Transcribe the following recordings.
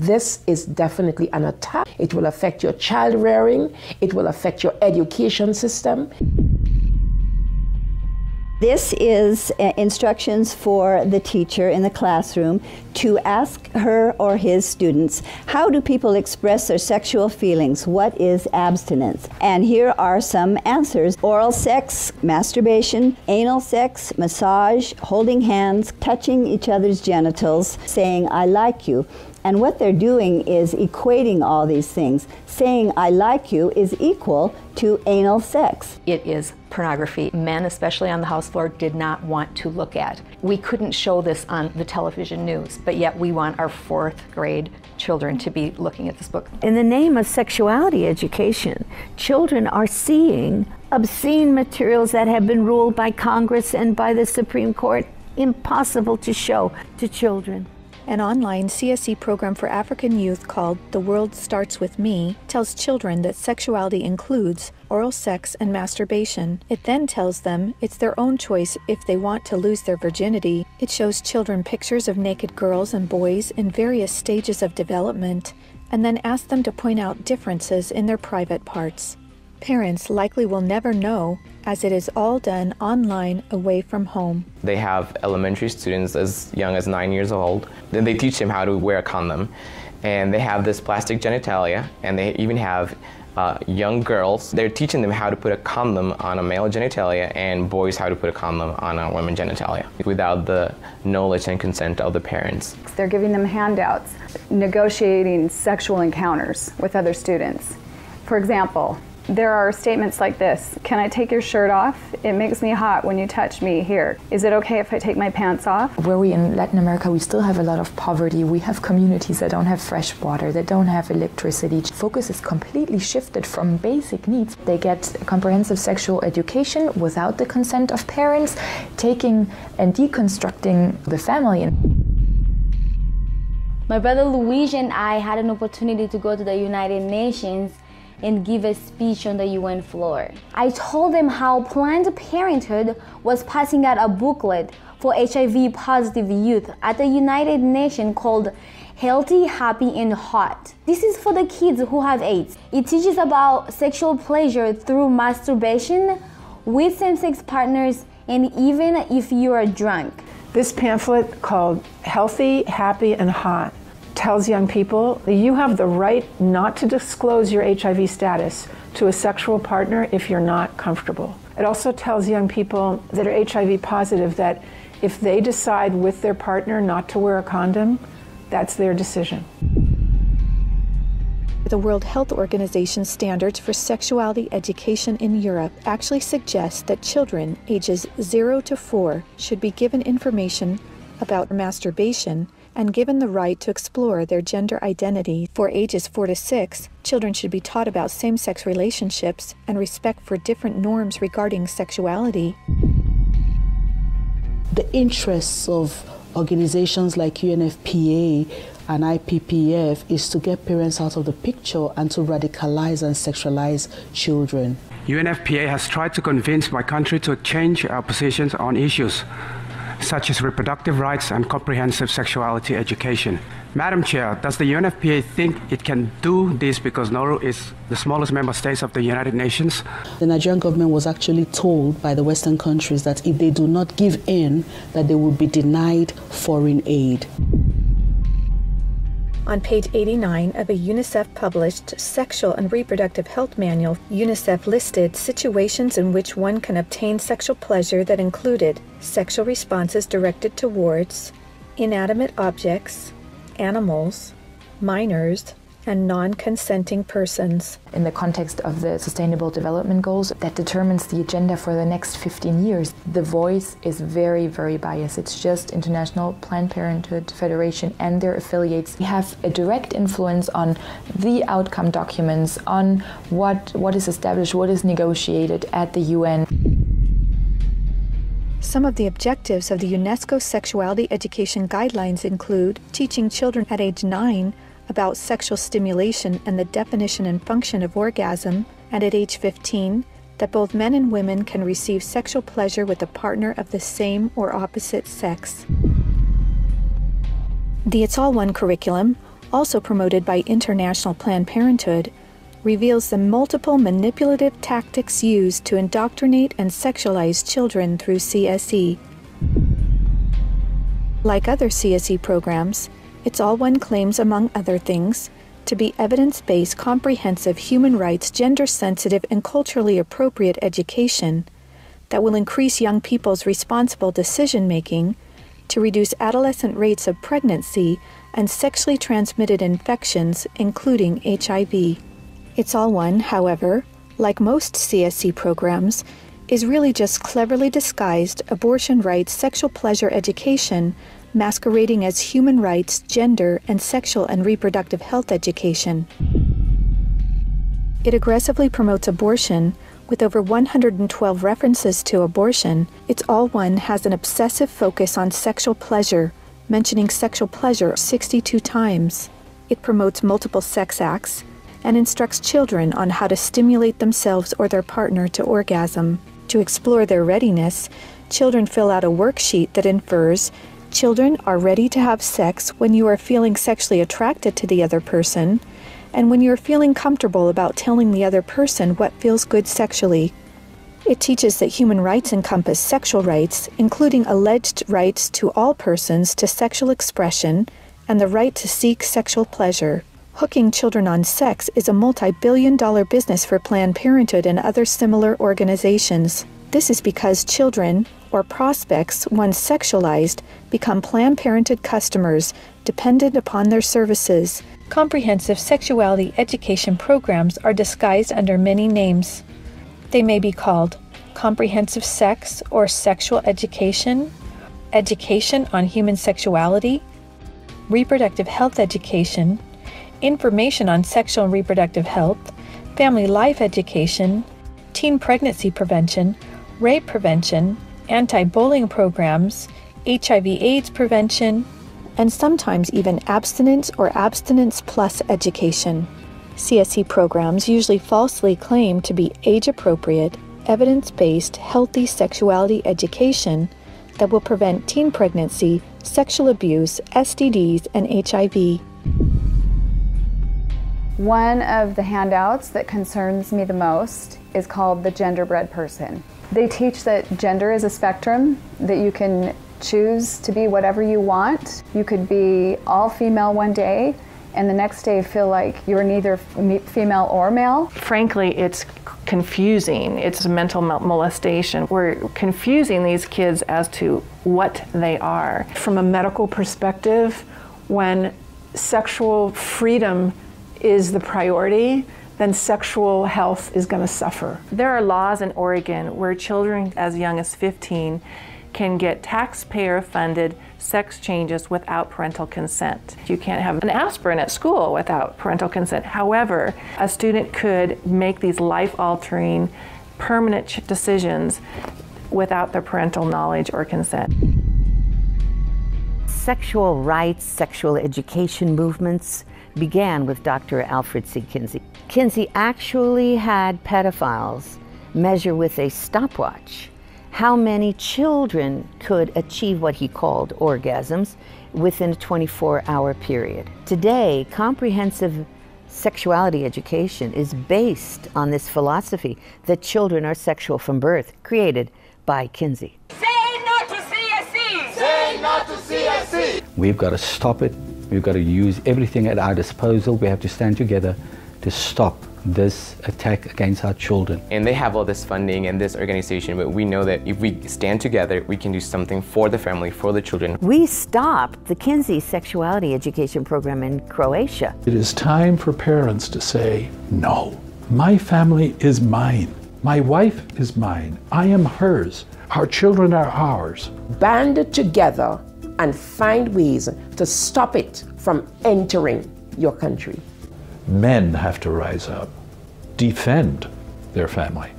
this is definitely an attack. It will affect your child rearing. It will affect your education system. This is instructions for the teacher in the classroom to ask her or his students, how do people express their sexual feelings? What is abstinence? And here are some answers. Oral sex, masturbation, anal sex, massage, holding hands, touching each other's genitals, saying, I like you. And what they're doing is equating all these things. Saying, I like you is equal to anal sex. It is pornography. Men, especially on the house floor, did not want to look at. We couldn't show this on the television news, but yet we want our 4th grade children to be looking at this book. In the name of sexuality education, children are seeing obscene materials that have been ruled by Congress and by the Supreme Court impossible to show to children. An online CSE program for African youth called The World Starts With Me tells children that sexuality includes oral sex and masturbation. It then tells them it's their own choice if they want to lose their virginity. It shows children pictures of naked girls and boys in various stages of development, and then asks them to point out differences in their private parts. Parents likely will never know, as it is all done online away from home. They have elementary students as young as 9 years old. Then they teach them how to wear a condom. And they have this plastic genitalia, and they even have young girls. They're teaching them how to put a condom on a male genitalia and boys how to put a condom on a women's genitalia without the knowledge and consent of the parents. They're giving them handouts, negotiating sexual encounters with other students. For example, there are statements like this: can I take your shirt off? It makes me hot when you touch me here. Is it okay if I take my pants off? Where we in Latin America, we still have a lot of poverty. We have communities that don't have fresh water, that don't have electricity. Focus is completely shifted from basic needs. They get comprehensive sexual education without the consent of parents, taking and deconstructing the family. My brother Luigi and I had an opportunity to go to the United Nations and give a speech on the UN floor. I told them how Planned Parenthood was passing out a booklet for HIV positive youth at the United Nations called Healthy, Happy, and Hot. This is for the kids who have AIDS. It teaches about sexual pleasure through masturbation, with same-sex partners, and even if you are drunk. This pamphlet called Healthy, Happy, and Hot tells young people that you have the right not to disclose your HIV status to a sexual partner if you're not comfortable. It also tells young people that are HIV positive that if they decide with their partner not to wear a condom, that's their decision. The World Health Organization standards for sexuality education in Europe actually suggest that children ages 0 to 4 should be given information about masturbation and given the right to explore their gender identity. For ages 4 to 6, children should be taught about same-sex relationships and respect for different norms regarding sexuality. The interests of organizations like UNFPA and IPPF is to get parents out of the picture and to radicalize and sexualize children. UNFPA has tried to convince my country to change our positions on issues such as reproductive rights and comprehensive sexuality education. Madam Chair, does the UNFPA think it can do this because Nauru is the smallest member state of the United Nations? The Nigerian government was actually told by the Western countries that if they do not give in, that they will be denied foreign aid. On page 89 of a UNICEF-published Sexual and Reproductive Health Manual, UNICEF listed situations in which one can obtain sexual pleasure that included sexual responses directed towards inanimate objects, animals, minors, and non-consenting persons. In the context of the Sustainable Development Goals, that determines the agenda for the next 15 years. The voice is very, very biased. It's just International Planned Parenthood Federation and their affiliates have a direct influence on the outcome documents, on what is established, what is negotiated at the UN. Some of the objectives of the UNESCO Sexuality Education Guidelines include teaching children at age 9 about sexual stimulation and the definition and function of orgasm, and at age 15, that both men and women can receive sexual pleasure with a partner of the same or opposite sex. The It's All One curriculum also promoted by International Planned Parenthood, reveals the multiple manipulative tactics used to indoctrinate and sexualize children through CSE. Like other CSE programs, It's All One claims, among other things, to be evidence-based, comprehensive, human rights, gender-sensitive, and culturally appropriate education that will increase young people's responsible decision-making, to reduce adolescent rates of pregnancy and sexually transmitted infections, including HIV. It's All One, however, like most CSE programs, is really just cleverly disguised abortion rights, sexual pleasure education, masquerading as human rights, gender, and sexual and reproductive health education. It aggressively promotes abortion. With over 112 references to abortion, It's All One has an obsessive focus on sexual pleasure, mentioning sexual pleasure 62 times. It promotes multiple sex acts and instructs children on how to stimulate themselves or their partner to orgasm. To explore their readiness, children fill out a worksheet that infers children are ready to have sex when you are feeling sexually attracted to the other person, and when you're feeling comfortable about telling the other person what feels good sexually. It teaches that human rights encompass sexual rights, including alleged rights to all persons to sexual expression and the right to seek sexual pleasure. Hooking children on sex is a multi-billion-dollar business for Planned Parenthood and other similar organizations. This is because children, or prospects, once sexualized, become Planned Parenthood customers, dependent upon their services. Comprehensive sexuality education programs are disguised under many names. They may be called comprehensive sex or sexual education, education on human sexuality, reproductive health education, information on sexual and reproductive health, family life education, teen pregnancy prevention, rape prevention, anti-bullying programs, HIV/AIDS prevention, and sometimes even abstinence or abstinence plus education. CSE programs usually falsely claim to be age-appropriate, evidence-based, healthy sexuality education that will prevent teen pregnancy, sexual abuse, STDs, and HIV. One of the handouts that concerns me the most is called the Genderbread Person. They teach that gender is a spectrum, that you can choose to be whatever you want. You could be all female one day and the next day feel like you're neither female or male. Frankly, it's confusing. It's mental molestation. We're confusing these kids as to what they are. From a medical perspective, when sexual freedom is the priority, then sexual health is going to suffer. There are laws in Oregon where children as young as 15 can get taxpayer-funded sex changes without parental consent. You can't have an aspirin at school without parental consent. However, a student could make these life-altering, permanent decisions without their parental knowledge or consent. Sexual rights, sexual education movements began with Dr. Alfred C. Kinsey. Kinsey actually had pedophiles measure with a stopwatch how many children could achieve what he called orgasms within a 24-hour period. Today, comprehensive sexuality education is based on this philosophy that children are sexual from birth, created by Kinsey. Say no to CSE! Say no to CSE! We've got to stop it. We've got to use everything at our disposal. We have to stand together to stop this attack against our children. And they have all this funding and this organization, but we know that if we stand together, we can do something for the family, for the children. We stopped the Kinsey sexuality education program in Croatia. It is time for parents to say, no, my family is mine. My wife is mine. I am hers. Our children are ours. Band together and find ways to stop it from entering your country. Men have to rise up, defend their family.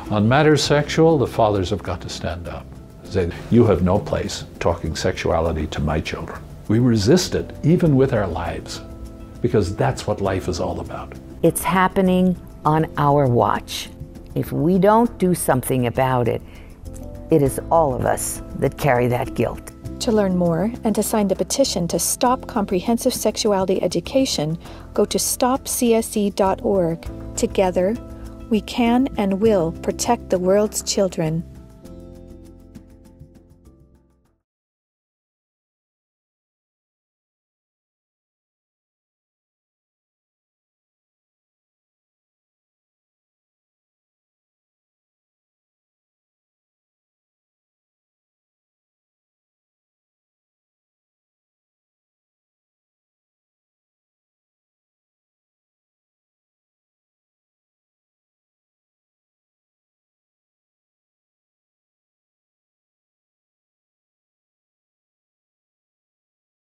On matters sexual, the fathers have got to stand up. Say, you have no place talking sexuality to my children. We resist it, even with our lives, because that's what life is all about. It's happening on our watch. If we don't do something about it, it is all of us that carry that guilt. To learn more and to sign the petition to stop comprehensive sexuality education, go to stopcse.org. Together, we can and will protect the world's children.